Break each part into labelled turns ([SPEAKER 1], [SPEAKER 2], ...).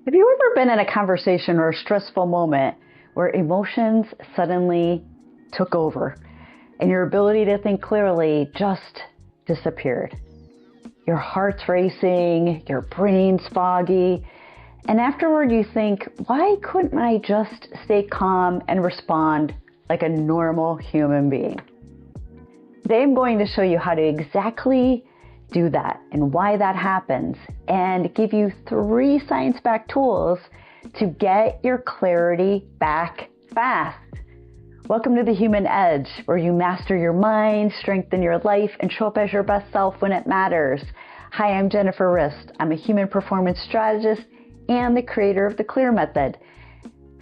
[SPEAKER 1] Have you ever been in a conversation or a stressful moment where emotions suddenly took over and your ability to think clearly just disappeared? Your heart's racing, your brain's foggy, and afterward you think, why couldn't I just stay calm and respond like a normal human being? Today I'm going to show you how to exactly do that and why that happens, and give you 3 science-backed tools to get your clarity back fast. Welcome to the Human Edge, where you master your mind, strengthen your life, and show up as your best self when it matters. Hi, I'm Jennifer Rist. I'm a human performance strategist and the creator of the CLEAR method.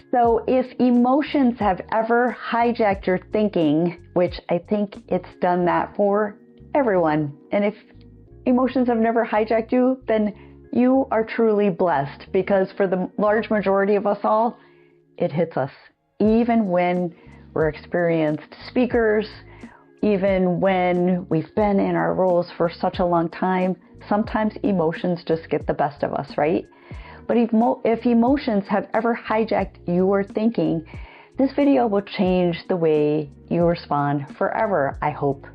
[SPEAKER 1] So if emotions have ever hijacked your thinking, which I think it's done that for everyone, and if emotions have never hijacked you, then you are truly blessed, because for the large majority of us all, it hits us. Even when we're experienced speakers, even when we've been in our roles for such a long time, sometimes emotions just get the best of us, right? But if emotions have ever hijacked your thinking, this video will change the way you respond forever, I hope.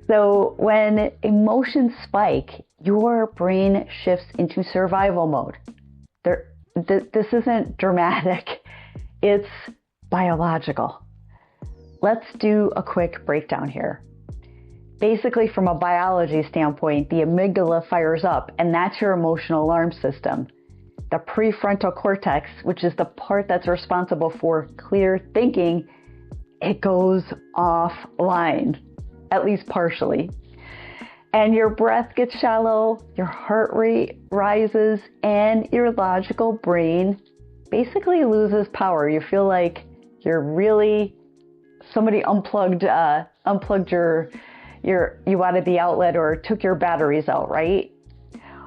[SPEAKER 1] So when emotions spike, your brain shifts into survival mode. This isn't dramatic, it's biological. Let's do a quick breakdown here. Basically, from a biology standpoint, the amygdala fires up, and that's your emotional alarm system. The prefrontal cortex, which is the part that's responsible for clear thinking, it goes offline. At least partially. And your breath gets shallow, your heart rate rises, and your logical brain basically loses power. You feel like somebody unplugged you out of the outlet or took your batteries out, right?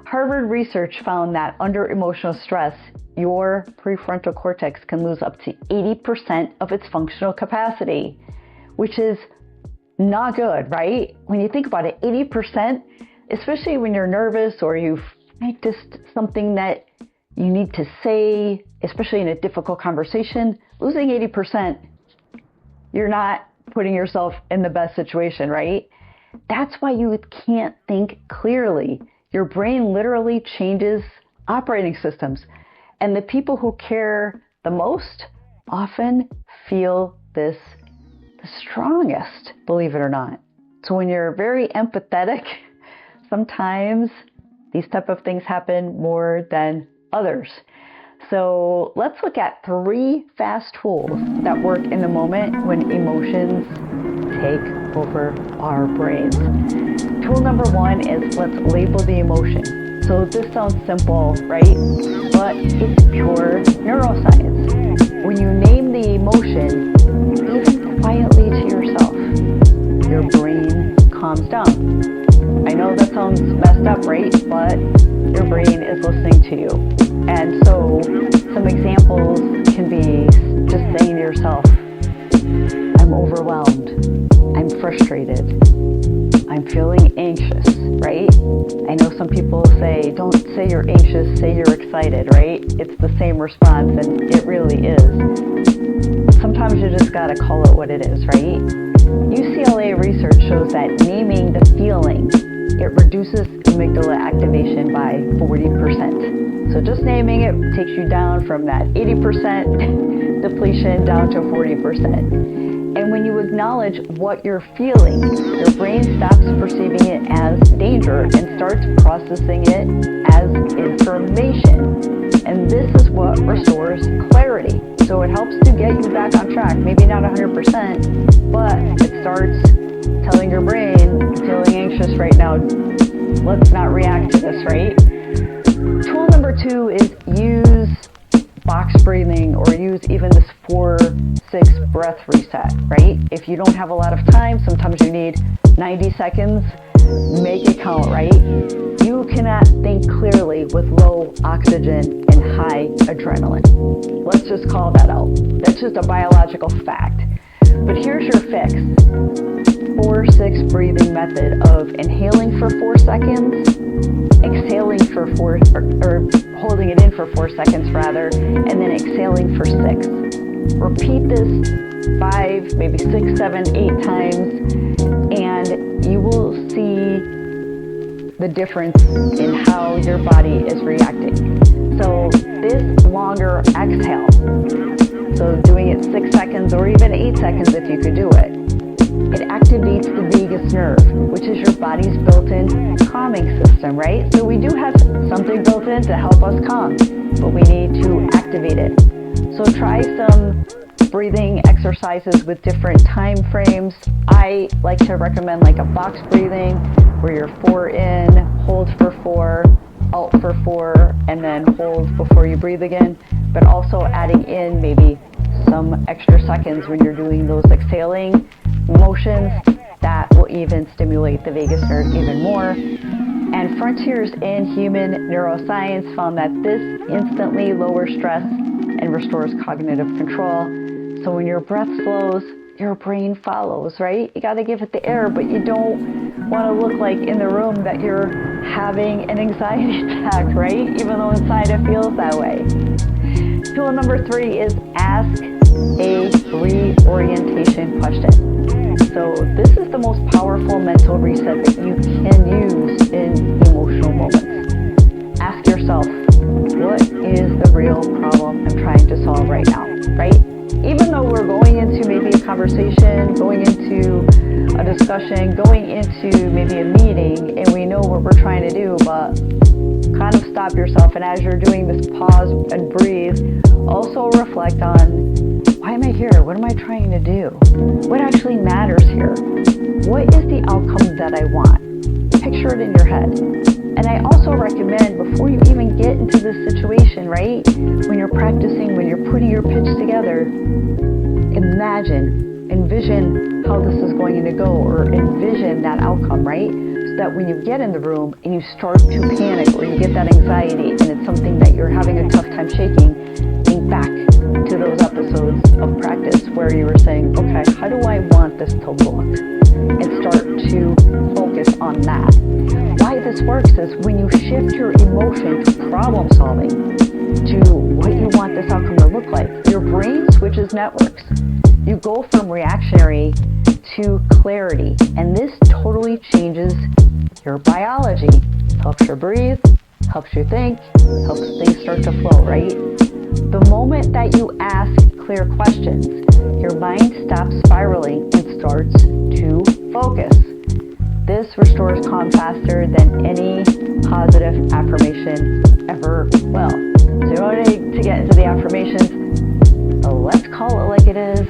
[SPEAKER 1] Harvard research found that under emotional stress, your prefrontal cortex can lose up to 80% of its functional capacity, which is not good, right? When you think about it, 80%, especially when you're nervous or you've practiced something that you need to say, especially in a difficult conversation, losing 80%, you're not putting yourself in the best situation, right? That's why you can't think clearly. Your brain literally changes operating systems. And the people who care the most often feel this the strongest, believe it or not. So when you're very empathetic, sometimes these type of things happen more than others. So let's look at 3 fast tools that work in the moment when emotions take over our brains. Tool number 1 is let's label the emotion. So this sounds simple, right? But it's pure neuroscience. When you name the emotion, even quietly to yourself, your brain calms down. I know that sounds messed up, right? But your brain is listening to you. And so some examples can be just saying to yourself, I'm overwhelmed, I'm frustrated, I'm feeling anxious, right? I know some people say, don't say you're anxious, say you're excited, right? It's the same response, and it really is. Sometimes you just gotta call it what it is, right? UCLA research shows that naming the feeling, it reduces amygdala activation by 40%. So just naming it takes you down from that 80% depletion down to 40%. And when you acknowledge what you're feeling, your brain stops perceiving it as danger and starts processing it as information. And this is what restores clarity. So it helps to get you back on track. Maybe not 100%, but it starts telling your brain, I'm feeling anxious right now. Let's not react to this, right? Tool number 2 is use box breathing, or use even this 4-6 breath reset, right? If you don't have a lot of time, sometimes you need 90 seconds, make it count, right? You cannot think clearly with low oxygen and high adrenaline. Let's just call that out. That's just a biological fact. But here's your fix. 4-6 breathing method of inhaling for 4 seconds, exhaling for 4, or holding it in for 4 seconds rather, and then exhaling for 6. Repeat this 5, maybe 6, 7, 8 times, and you will see the difference in how your body is reacting. So this longer exhale, so doing it 6 seconds or even 8 seconds if you could do it, it activates the vagus nerve, which is your body's built-in calming system, right? So we do have something built in to help us calm, but we need to activate it. So try some breathing exercises with different time frames. I like to recommend like a box breathing where you're 4 in, hold for 4, out for 4, and then hold before you breathe again, but also adding in maybe some extra seconds when you're doing those exhaling motions. That will even stimulate the vagus nerve even more. And frontiers in human neuroscience found that this instantly lowers stress and restores cognitive control. So when your breath slows, your brain follows, right? You got to give it the air, but you don't want to look like in the room that you're having an anxiety attack, right? Even though inside it feels that way. Tool number 3 is ask a reorientation question. So this is the most powerful mental reset that you can use in emotional moments. Ask yourself, what is the real problem I'm trying to solve right now, right? Even though we're going into maybe a conversation, going into a discussion, going into maybe a meeting, and we know what we're trying to do, but kind of stop yourself, and as you're doing this, pause and breathe. Also reflect on, why am I here? What am I trying to do? What actually matters here? What is the outcome that I want? Picture it in your head. And I also recommend, before you even get into this situation, right, when you're practicing, when you're putting your pitch together, envision how this is going to go, or envision that outcome, right? So that when you get in the room and you start to panic or you get that anxiety and it's something that you're having a tough time shaking, think back to those episodes of practice where you were saying, okay, how do I want this to look? And start to focus on that. Why this works is when you shift your emotion to problem solving, to what you want this outcome to look like, your brain switches networks. You go from reactionary to clarity, and this totally changes your biology. Helps you breathe, helps you think, helps things start to flow, right? The moment that you ask clear questions, your mind stops spiraling and starts to focus. This restores calm faster than any positive affirmation ever will. So in order to get into the affirmations, let's call it like it is.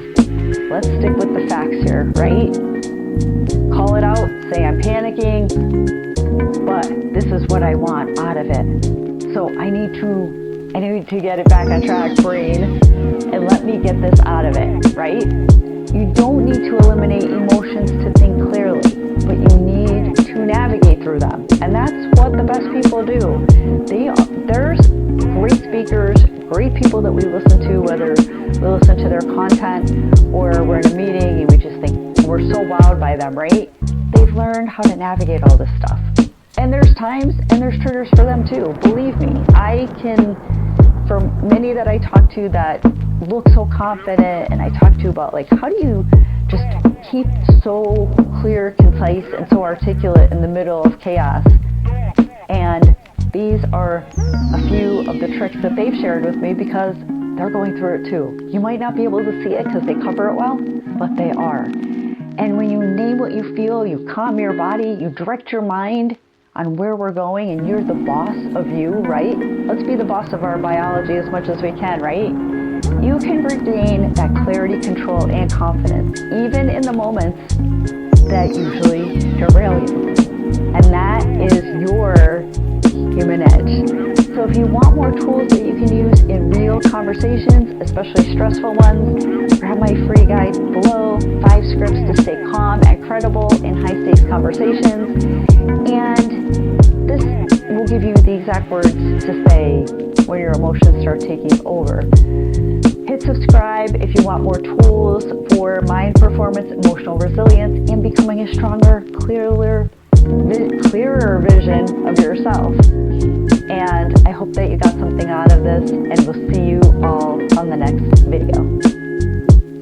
[SPEAKER 1] Let's stick with the facts here, right? Call it out, say I'm panicking, but this is what I want out of it. So I need to get it back on track, brain, and let me get this out of it, right? You don't need to eliminate emotions to think clearly, but you need to navigate through them. And that's what the best people do. There's great speakers, great people that we listen to, whether we listen to their content or we're in a meeting and we just think we're so wowed by them, right? They've learned how to navigate all this stuff. And there's times and there's triggers for them too. Believe me, for many that I talk to that look so confident, and I talk to about like, how do you just keep so clear, concise, and so articulate in the middle of chaos? And these are a few of the tricks that they've shared with me because they're going through it too. You might not be able to see it because they cover it well, but they are. And when you name what you feel, you calm your body, you direct your mind on where we're going, and you're the boss of you, right? Let's be the boss of our biology as much as we can, right? You can regain that clarity, control, and confidence, even in the moments that usually derail you. And that is your human edge. So if you want more tools that you can use in real conversations, especially stressful ones, grab my free guide below, 5 scripts to stay calm and credible in high-stakes conversations. And this will give you the exact words to say when your emotions start taking over. Hit hit subscribe if you want more tools for mind performance, emotional resilience, and becoming a stronger, clearer vision of yourself. And I hope that you got something out of this, and we'll see you all on the next video.